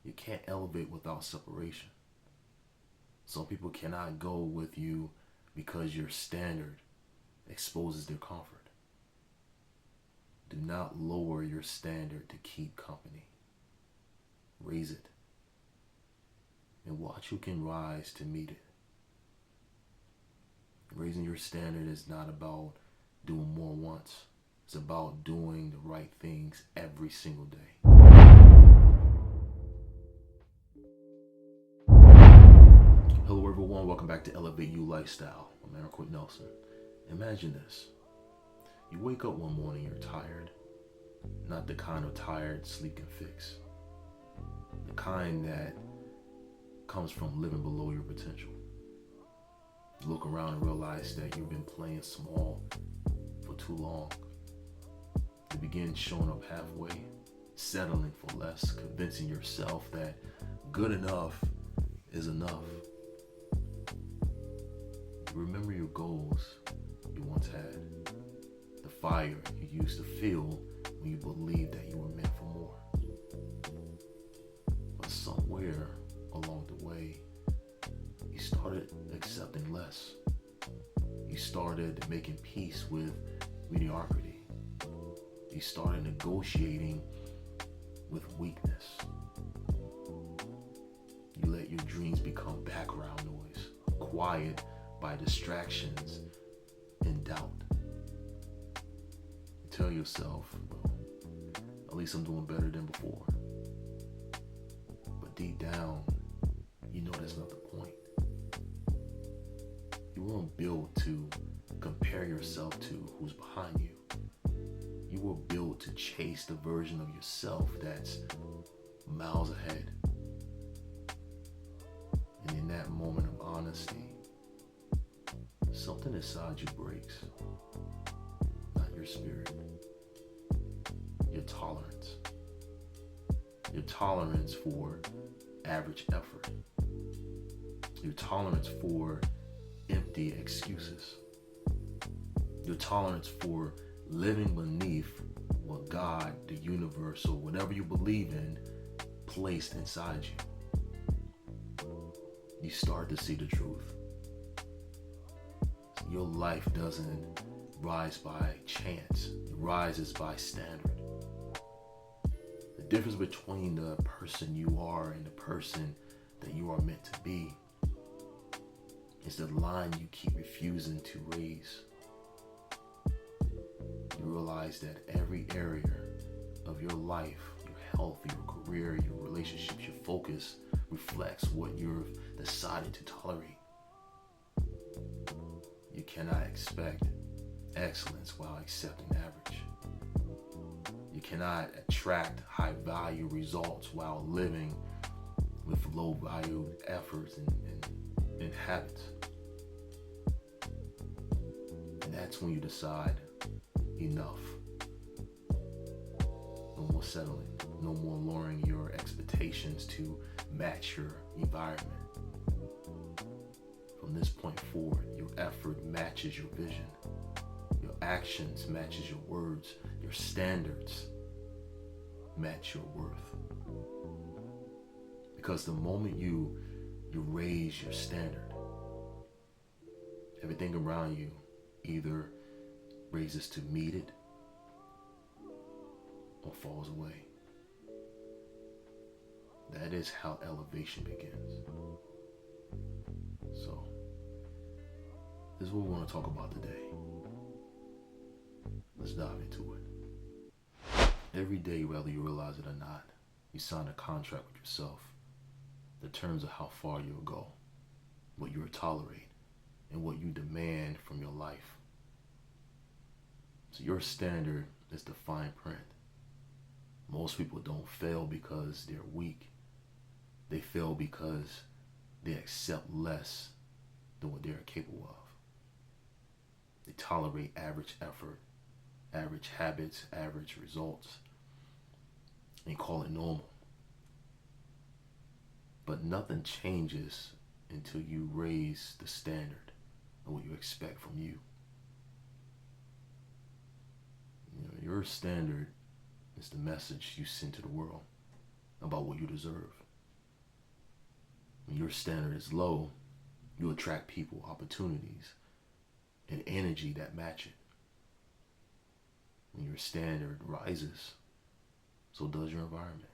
You can't elevate without separation. Some people cannot go with you because your standard exposes their comfort. Do not lower your standard to keep company. Raise it. And watch who can rise to meet it. Raising your standard is not about doing more once. It's about doing the right things every single day. Hello everyone, welcome back to Elevate You Lifestyle. I'm Aaron Nelson. Imagine this. You wake up one morning, you're tired. Not the kind of tired sleep can fix. The kind that comes from living below your potential. You look around and realize that you've been playing small for too long. You begin showing up halfway, settling for less, convincing yourself that good enough is enough. You remember your goals you once had, the fire you used to feel when you believed that you were meant for more. But somewhere along the way, you started accepting less. You started making peace with mediocrity. You started negotiating with weakness. You let your dreams become background noise, quiet by distractions and doubt. You tell yourself, well, at least I'm doing better than before. But deep down, you know that's not the point. You weren't built to compare yourself to who's behind you. You were built to chase the version of yourself that's miles ahead. And in that moment of honesty, something inside you breaks. Not your spirit. Your tolerance. Your tolerance for average effort. Your tolerance for empty excuses. Your tolerance for living beneath what God, the universe, or whatever you believe in placed inside you. You start to see the truth. Your life doesn't rise by chance. It rises by standard. The difference between the person you are and the person that you are meant to be is the line you keep refusing to raise. You realize that every area of your life, your health, your career, your relationships, your focus reflects what you've decided to tolerate. You cannot expect excellence while accepting average. You cannot attract high value results while living with low value efforts and habits. And that's when you decide enough. No more settling. No more lowering your expectations to match your environment. From this point forward, your effort matches your vision. Your actions matches your words. Your standards match your worth. Because the moment you raise your standard, everything around you either raises to meet it or falls away. That is how elevation begins. So, this is what we want to talk about today. Let's dive into it. Every day, whether you realize it or not, you sign a contract with yourself. The terms of how far you'll go, what you'll tolerate, and what you demand from your life. So your standard is the fine print. Most people don't fail because they're weak. They fail because they accept less than what they're capable of. They tolerate average effort, average habits, average results, and call it normal. But nothing changes until you raise the standard of what you expect from you. Your standard is the message you send to the world about what you deserve. When your standard is low, you attract people, opportunities, and energy that match it. When your standard rises, so does your environment.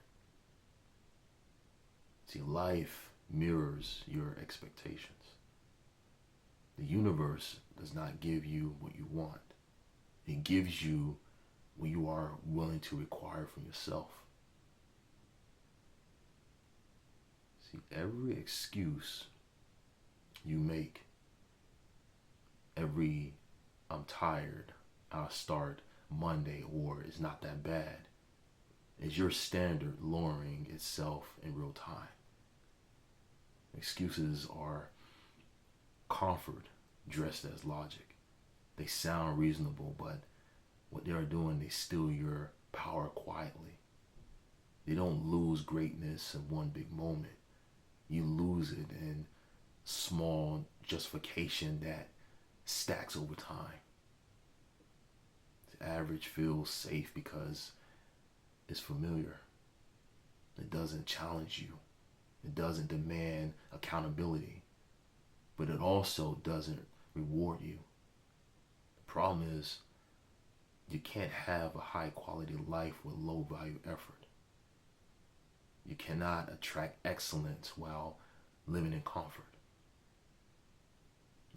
See, life mirrors your expectations. The universe does not give you what you want. It gives you what you are willing to require from yourself. See, every excuse you make, every I'm tired, I'll start Monday, or it's not that bad, is your standard lowering itself in real time. Excuses are comfort dressed as logic. They sound reasonable, but what they are doing, they steal your power quietly. They don't lose greatness in one big moment. You lose it in small justification that stacks over time. The average feels safe because it's familiar. It doesn't challenge you. It doesn't demand accountability, but it also doesn't reward you. The problem is you can't have a high quality life with low value effort. You cannot attract excellence while living in comfort.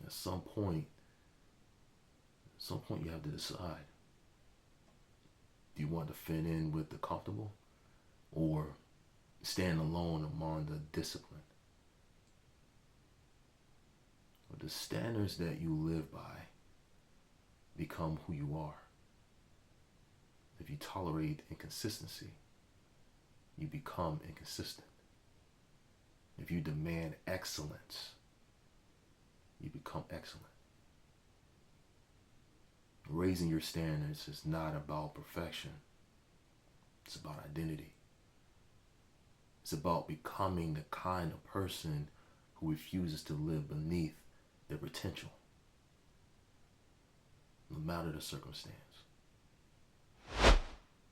At some point you have to decide. Do you want to fit in with the comfortable, or stand alone among the discipline? Or the standards that you live by become who you are. If you tolerate inconsistency, you become inconsistent. If you demand excellence, you become excellent. Raising your standards is not about perfection. It's about identity. It's about becoming the kind of person who refuses to live beneath their potential, no matter the circumstance.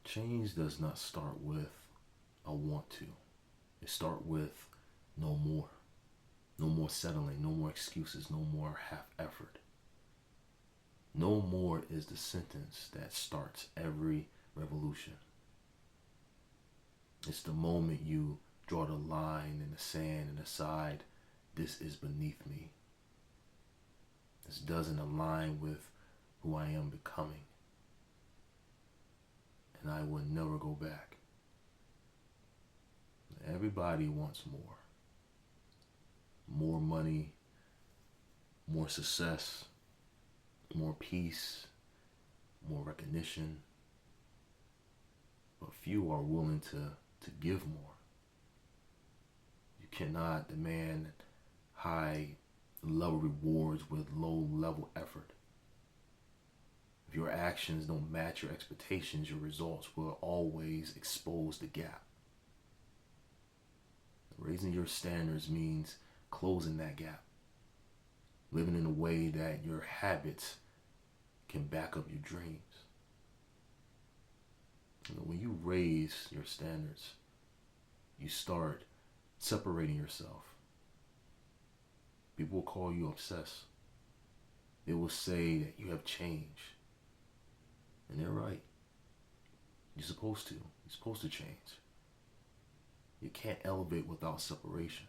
Change does not start with I want to. It starts with no more. No more settling, no more excuses, no more half effort. No more is the sentence that starts every revolution. It's the moment you draw the line in the sand and decide, this is beneath me. This doesn't align with who I am becoming. And I will never go back. Everybody wants more. More money, more success, more peace, more recognition. But few are willing to give more. You cannot demand high level rewards with low level effort. If your actions don't match your expectations, your results will always expose the gap. Raising your standards means closing that gap. Living in a way that your habits can back up your dreams. When you raise your standards, you start separating yourself. People will call you obsessed. They will say that you have changed. And they're right. You're supposed to. You're supposed to change. You can't elevate without separation.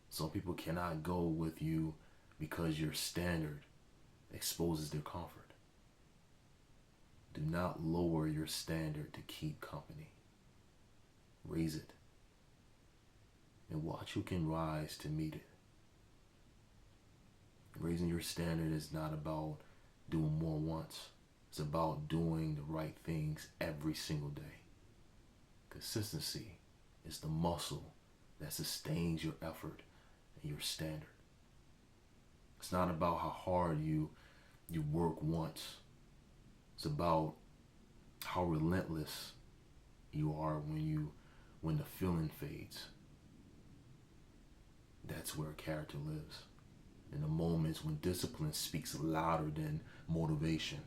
Some people cannot go with you because your standard exposes their comfort. Do not lower your standard to keep company. Raise it. And watch who can rise to meet it. Raising your standard is not about doing more once. It's about doing the right things every single day. Consistency is the muscle that sustains your effort and your standard. It's not about how hard you work once. It's about how relentless you are when the feeling fades. That's where character lives. In the moments when discipline speaks louder than motivation.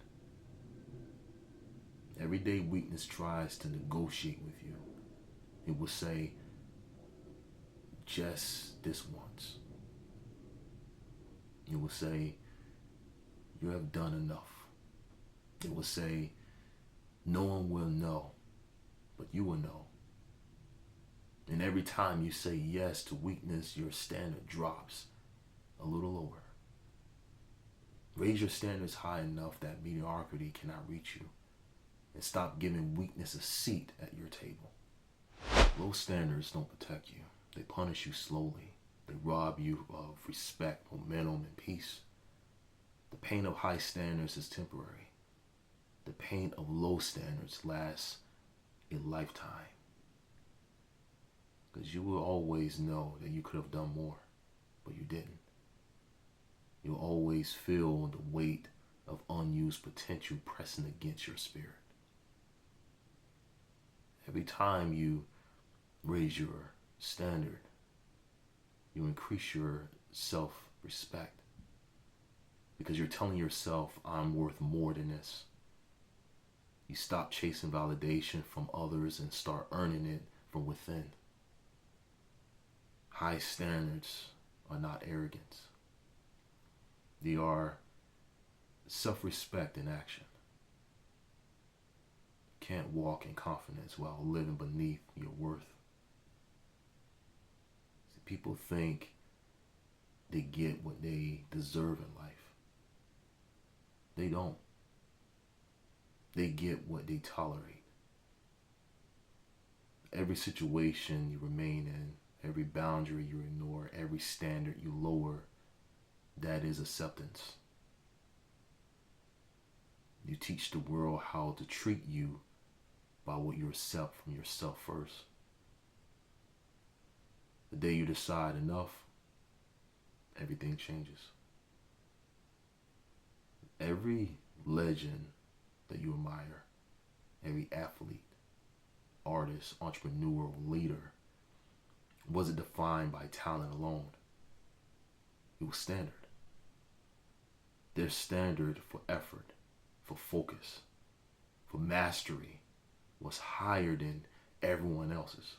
Everyday weakness tries to negotiate with you. It will say, just this once. It will say, you have done enough. It will say, no one will know, but you will know. And every time you say yes to weakness, your standard drops a little lower. Raise your standards high enough that mediocrity cannot reach you. And stop giving weakness a seat at your table. Low standards don't protect you. They punish you slowly. They rob you of respect, momentum, and peace. The pain of high standards is temporary. The pain of low standards lasts a lifetime. Because you will always know that you could have done more, but you didn't. You'll always feel the weight of unused potential pressing against your spirit. Every time you raise your standard, you increase your self-respect. Because you're telling yourself, I'm worth more than this. You stop chasing validation from others and start earning it from within. High standards are not arrogance. They are self-respect in action. You can't walk in confidence while living beneath your worth. See, people think they get what they deserve in life. They don't. They get what they tolerate. Every situation you remain in, every boundary you ignore, every standard you lower, that is acceptance. You teach the world how to treat you by what you accept from yourself first. The day you decide enough, everything changes. Every legend that you admire, every athlete, artist, entrepreneur, leader, wasn't defined by talent alone. It was standard. Their standard for effort, for focus, for mastery was higher than everyone else's.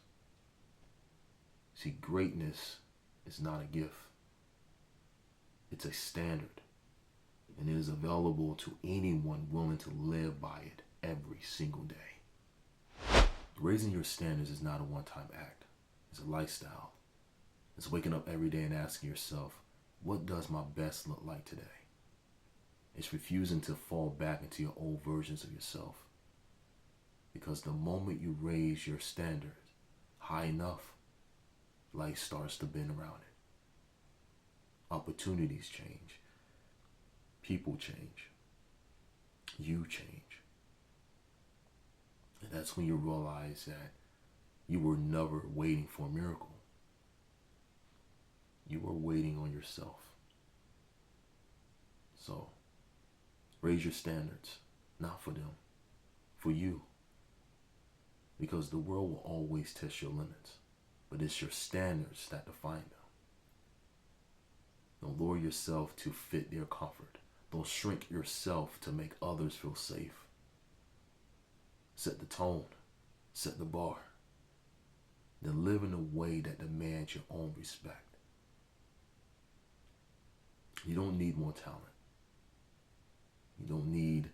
See, greatness is not a gift. It's a standard. And it is available to anyone willing to live by it every single day. Raising your standards is not a one-time act. It's a lifestyle. It's waking up every day and asking yourself, what does my best look like today? It's refusing to fall back into your old versions of yourself. Because the moment you raise your standards high enough, life starts to bend around it. Opportunities change. People change. You change. And that's when you realize that you were never waiting for a miracle. You were waiting on yourself. So, raise your standards, not for them, for you. Because the world will always test your limits, but it's your standards that define them. Don't lower yourself to fit their comfort. Don't shrink yourself to make others feel safe. Set the tone, set the bar. Then live in a way that demands your own respect. You don't need more talent. You don't need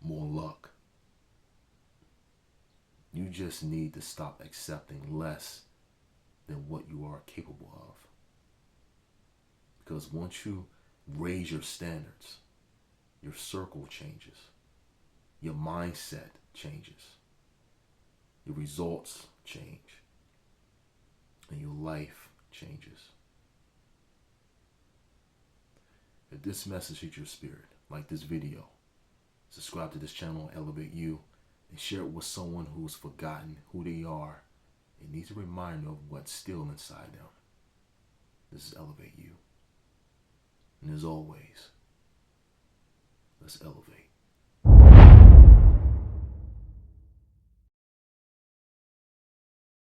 more luck. You just need to stop accepting less than what you are capable of. Because once you raise your standards, your circle changes. Your mindset changes. Your results change. And your life changes. If this message hits your spirit, like this video, subscribe to this channel, Elevate You, and share it with someone who's forgotten who they are and needs a reminder of what's still inside them. This is Elevate You. And as always, let's elevate.